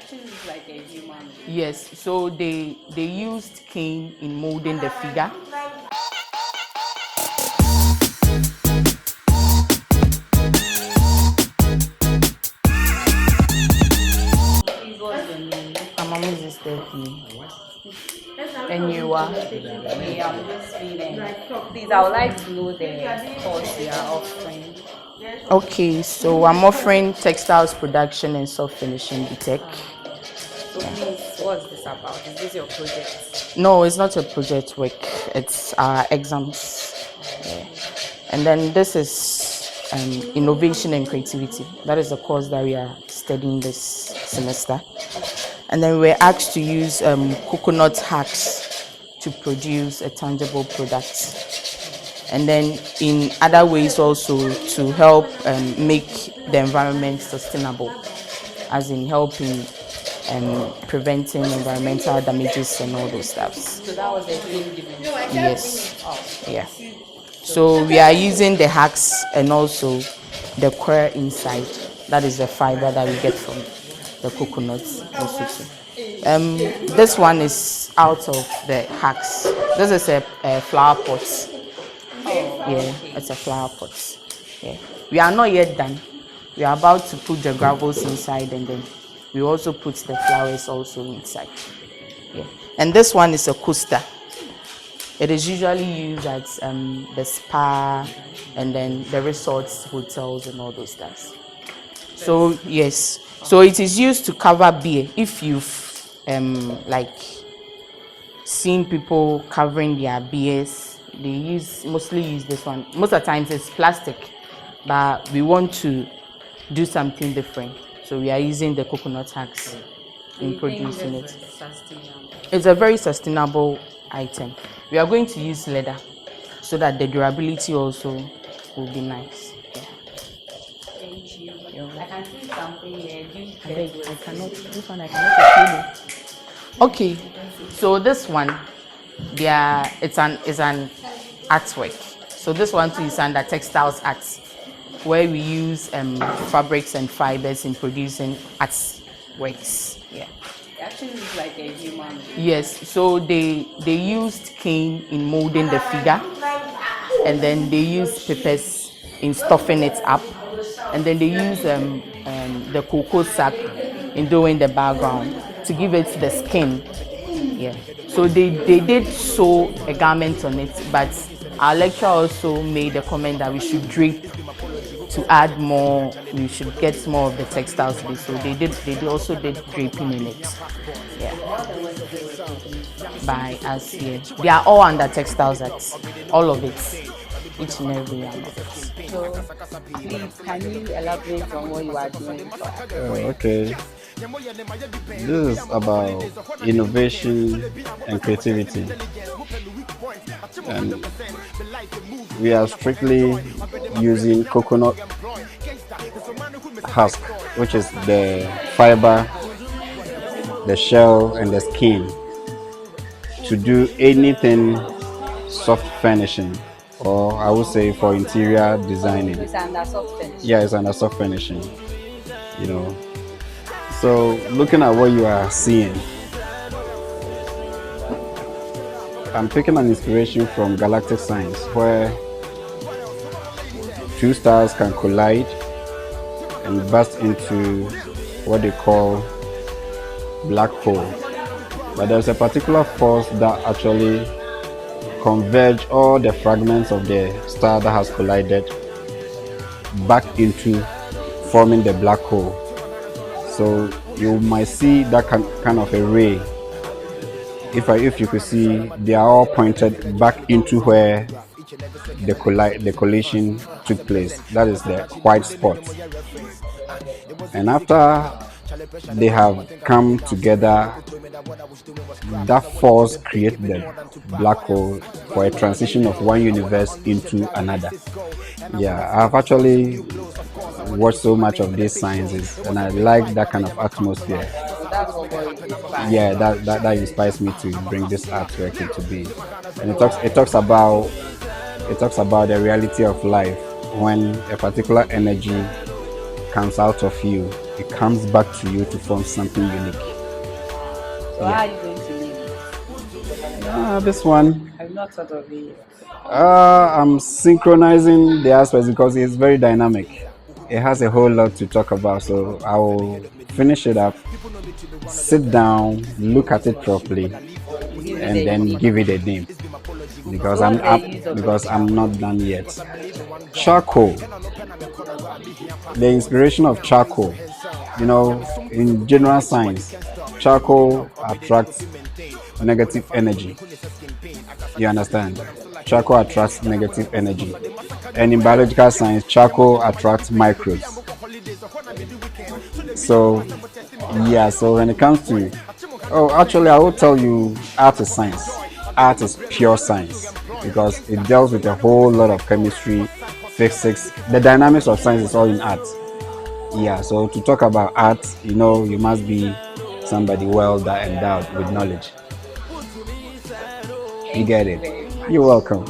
actually looks like a human. Yes, so they used cane in molding the figure. Please, what's your name? My mom is Stephanie. And you are? Me, I'm just feeling. Please, I would like to know the course you are offering. Okay, so I'm offering textiles production and soft finishing BTech. So please, what's this about? Is this your project? No, it's not a project work. It's our exams. Yeah. And then this is innovation and creativity. That is the course that we are studying this semester. And then we're asked to use coconut hacks to produce a tangible product. And then in other ways also to help make the environment sustainable, as in helping preventing environmental damages and all those stuff. So that was a theme given. Yes. Yeah. So we are using the hacks and also the coir inside. That is the fiber that we get from the coconuts also too. This one is out of the hacks. This is a flower pot. Yeah, it's a flower pot. Yeah. We are not yet done. We are about to put the gravels inside, and then we also put the flowers also inside. Yeah. And this one is a coaster. It is usually used at the spa and then the resorts, hotels, and all those things. So yes, so it is used to cover beer. If you've like seen people covering their beers, they mostly use this one. Most of the times it's plastic, but we want to do something different. So we are using the coconut hacks in producing it. It's a very sustainable item. We are going to use leather so that the durability also will be nice. Yeah. Thank you. I can see something here. I cannot. This one I cannot explain. Okay, so this one, it's an artwork. So this one too is under textiles arts, where we use fabrics and fibers in producing artworks. Yeah. It actually looks like a human. Yes, so they used cane in molding the figure, and then they used papers in stuffing it up, and then they use the cocoa sack in doing the background to give it the skin. Yeah. So they did sew a garment on it, but our lecturer also made a comment that we should drape to add more. We should get more of the textiles bit. So they also did draping in it. Yeah. By us, yeah. They are all under textiles acts. All of it. Each and every one of it. So please, can you elaborate on what you are doing? Okay. This is about innovation and creativity. And we are strictly using coconut husk, which is the fiber, the shell, and the skin, to do anything soft finishing, or I would say for interior designing. It's under soft finish. Yeah, it's under soft finishing, you know. So looking at what you are seeing, I'm taking an inspiration from galactic science, where two stars can collide and burst into what they call black hole. But there's a particular force that actually converge all the fragments of the star that has collided back into forming the black hole. So you might see that kind of a ray. If you could see, they are all pointed back into where the collision took place. That is the white spot. And after they have come together, that force creates the black hole for a transition of one universe into another. Yeah, I've actually watched so much of these sciences, and I like that kind of atmosphere. Yeah, that inspires me to bring this artwork into being. And it talks about the reality of life when a particular energy comes out of you it comes back to you to form something unique. So how are you going to name it? This one, I've not thought of it yet. I'm synchronizing the aspects because it's very dynamic. It has a whole lot to talk about, so I will finish it up, sit down, look at it properly, and then give it a name. Because I'm not done yet. Charcoal. The inspiration of charcoal. You know, in general science, charcoal attracts negative energy. You understand? Charcoal attracts negative energy. And in biological science, charcoal attracts microbes. So, yeah, so when it comes to, actually, I will tell you art is science. Art is pure science because it deals with a whole lot of chemistry, physics. The dynamics of science is all in art. Yeah, so to talk about art, you must be somebody well endowed with knowledge. You get it. You're welcome.